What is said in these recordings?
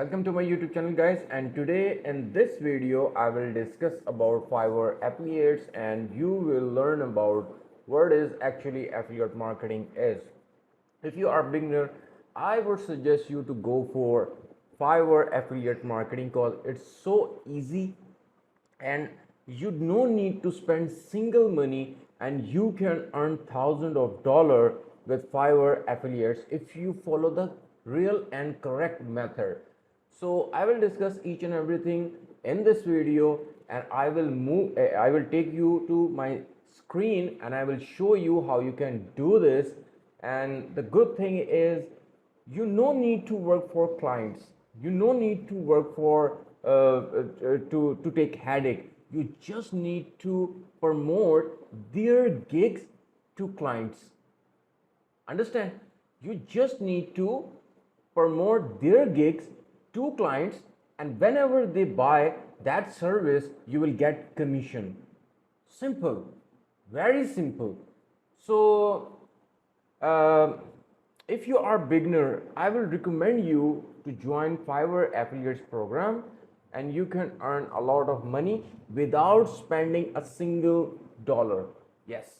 Welcome to my YouTube channel guys, and today in this video I will discuss about Fiverr affiliates and you will learn about what is actually affiliate marketing is. If you are a beginner, I would suggest you to go for Fiverr affiliate marketing because it's so easy and you no need to spend single money and you can earn thousands of dollars with Fiverr affiliates if you follow the real and correct method. So I will discuss each and everything in this video, and I will take you to my screen and I will show you how you can do this. And the good thing is you no need to work for clients, you no need to work for to take headache. You just need to promote their gigs to clients. Understand? You just need to promote their gigs to clients, and whenever they buy that service you will get commission. Simple, very simple. So if you are beginner, I will recommend you to join Fiverr affiliates program, and you can earn a lot of money without spending a single dollar. Yes,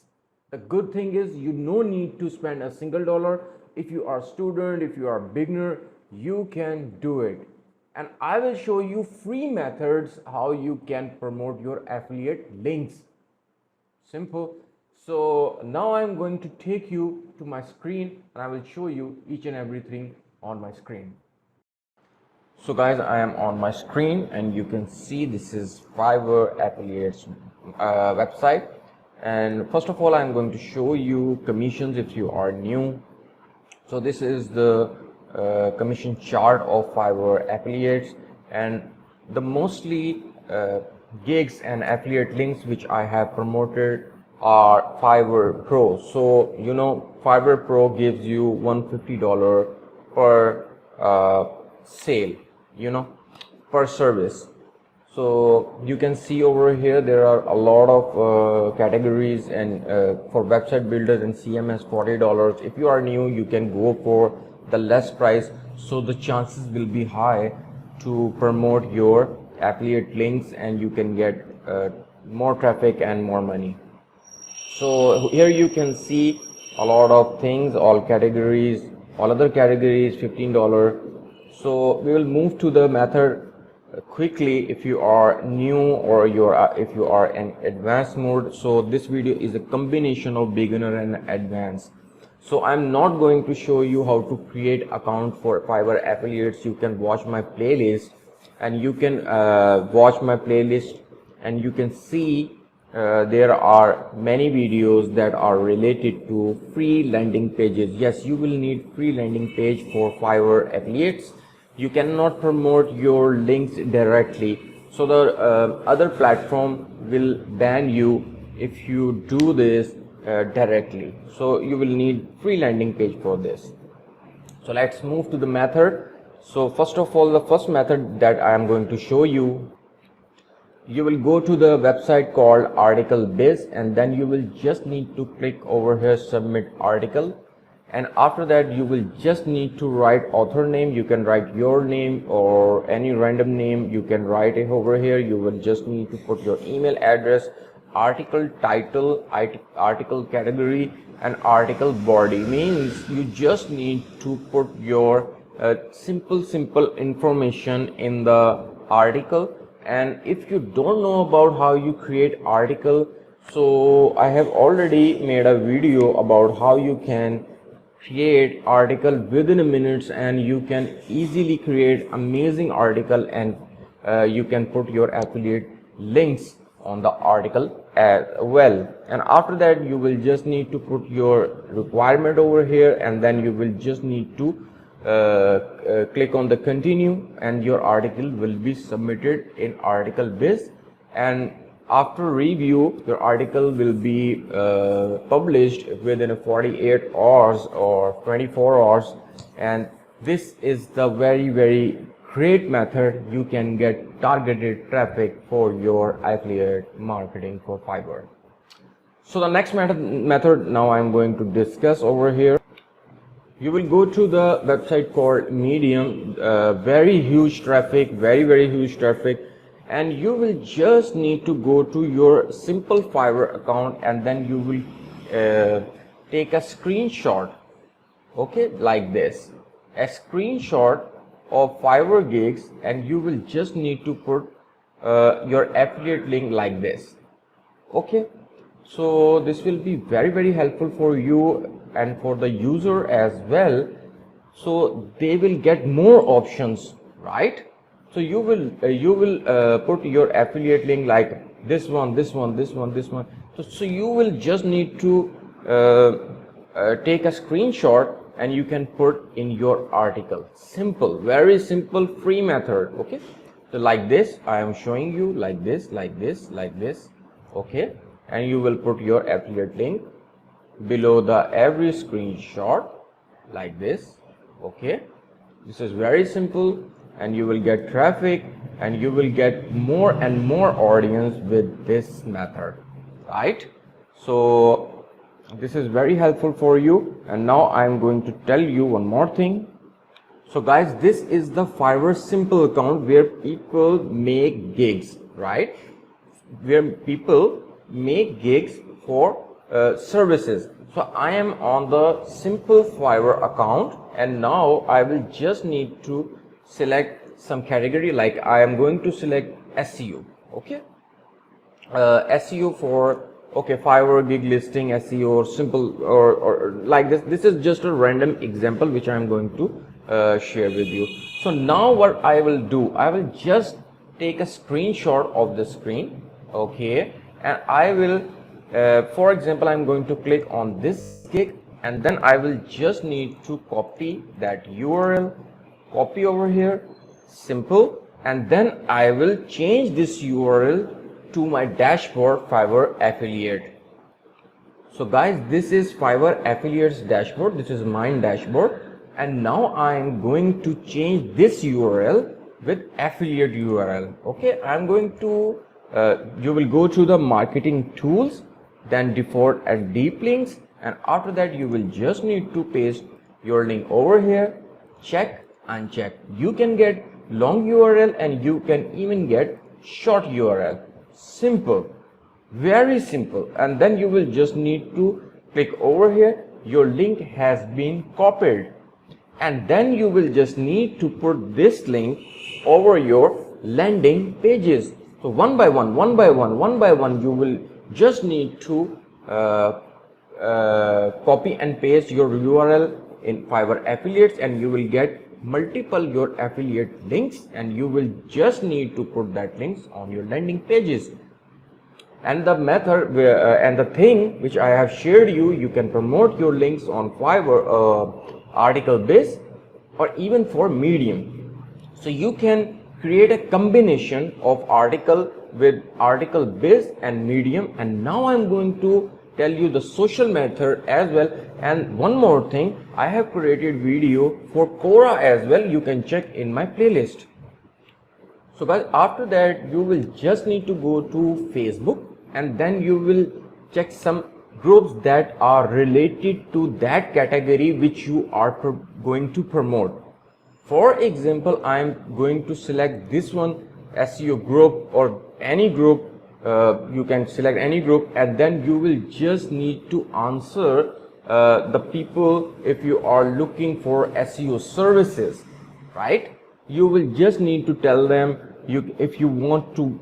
the good thing is you no need to spend a single dollar. If you are student, if you are beginner, you can do it. And I will show you free methods how you can promote your affiliate links. Simple. So now I'm going to take you to my screen and I will show you each and everything on my screen. So guys, I am on my screen and you can see this is Fiverr affiliates website. And first of all, I'm going to show you commissions if you are new. So this is the commission chart of Fiverr affiliates, and the mostly gigs and affiliate links which I have promoted are Fiverr Pro. So you know, Fiverr Pro gives you $150 per sale, you know, per service. So you can see over here there are a lot of categories, and for website builders and CMS $40. If you are new, you can go for the less price, so the chances will be high to promote your affiliate links and you can get more traffic and more money. So here you can see a lot of things, all categories, all other categories $15. So we will move to the method quickly if you are new or if you are in advanced mode. So this video is a combination of beginner and advanced. So I'm not going to show you how to create account for Fiverr affiliates. You can watch my playlist, and you can watch my playlist and you can see there are many videos that are related to free landing pages. Yes, you will need free landing page for Fiverr affiliates. You cannot promote your links directly, so the other platform will ban you if you do this directly. So you will need free landing page for this. So let's move to the method. So first of all, the first method that I am going to show you, you will go to the website called ArticleBase, and then you will just need to click over here submit article, and after that you will just need to write author name. You can write your name or any random name, you can write it over here. You will just need to put your email address, article title, article category, and article body. Means you just need to put your simple information in the article. And if you don't know about how you create article, so I have already made a video about how you can create article within a minute, and you can easily create amazing article, and you can put your affiliate links on the article as well. And after that you will just need to put your requirement over here, and then you will just need to click on the continue, and your article will be submitted in ArticleBase. And after review, your article will be published within 48 hours or 24 hours. And this is the very great method. You can get targeted traffic for your affiliate marketing for Fiverr. So the next method now I'm going to discuss over here. You will go to the website called Medium, very huge traffic, very huge traffic, and you will just need to go to your simple Fiverr account, and then you will take a screenshot, okay, like this, a screenshot of Fiverr gigs, and you will just need to put your affiliate link like this. Okay, so this will be very helpful for you and for the user as well, so they will get more options, right? So you will put your affiliate link like this one, this one, this one, this one. So you will just need to take a screenshot and you can put in your article. Simple, very simple, free method. Okay, so like this I am showing you, like this, like this, like this. Okay, and you will put your affiliate link below the every screenshot like this. Okay, this is very simple, and you will get traffic and you will get more and more audience with this method, right? So this is very helpful for you. And now I am going to tell you one more thing. So guys, this is the Fiverr simple account where people make gigs, right? Where people make gigs for services. So I am on the simple Fiverr account, and now I will just need to select some category, like I am going to select SEO. Okay, SEO for, okay, Fiverr gig listing SEO, or simple, or like this. This is just a random example which I am going to share with you. So now what I will do, I will just take a screenshot of the screen. Okay, and I will for example, I'm going to click on this gig, and then I will just need to copy that URL, copy over here, simple, and then I will change this URL to my dashboard Fiverr affiliate. So guys, this is Fiverr affiliates dashboard. This is mine dashboard, and now I am going to change this URL with affiliate URL. Okay, I'm going to you will go to the marketing tools, then default and deep links, and after that you will just need to paste your link over here, check, uncheck. You can get long URL and you can even get short URL. Simple, very simple. And then you will just need to click over here, your link has been copied, and then you will just need to put this link over your landing pages. So one by one you will just need to copy and paste your URL in Fiverr affiliates, and you will get multiple your affiliate links, and you will just need to put that links on your landing pages. And the method and the thing which I have shared you can promote your links on Fiverr, ArticleBase, or even for Medium. So you can create a combination of article with ArticleBase and Medium. And now I'm going to tell you the social method as well. And one more thing, I have created video for Quora as well. You can check in my playlist. So guys, after that you will just need to go to Facebook, and then you will check some groups that are related to that category which you are going to promote. For example, I am going to select this one, SEO group, or any group. You can select any group, and then you will just need to answer the people if you are looking for SEO services, right? You will just need to tell them if you want to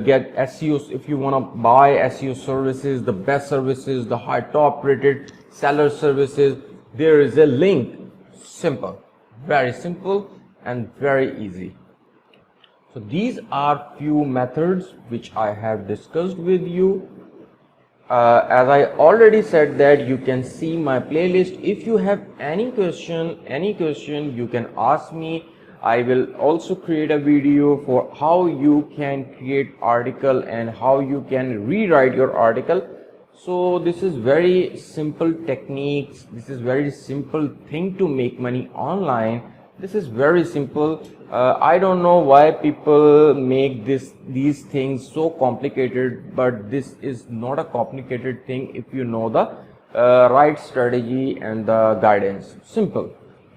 get SEO, if you want to buy SEO services, the best services, the high top rated seller services, there is a link. Simple, very simple and very easy. So these are few methods which I have discussed with you. As I already said that you can see my playlist. If you have any question you can ask me. I will also create a video for how you can create article and how you can rewrite your article. So this is very simple techniques. This is very simple thing to make money online. This is very simple. I don't know why people make these things so complicated, but this is not a complicated thing if you know the right strategy and the guidance. Simple.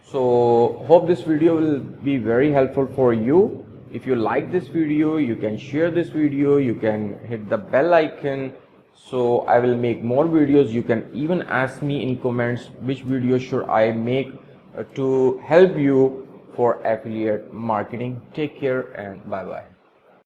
So hope this video will be very helpful for you. If you like this video, you can share this video, you can hit the bell icon, so I will make more videos. You can even ask me in comments which video should I make to help you for affiliate marketing. Take care and bye bye.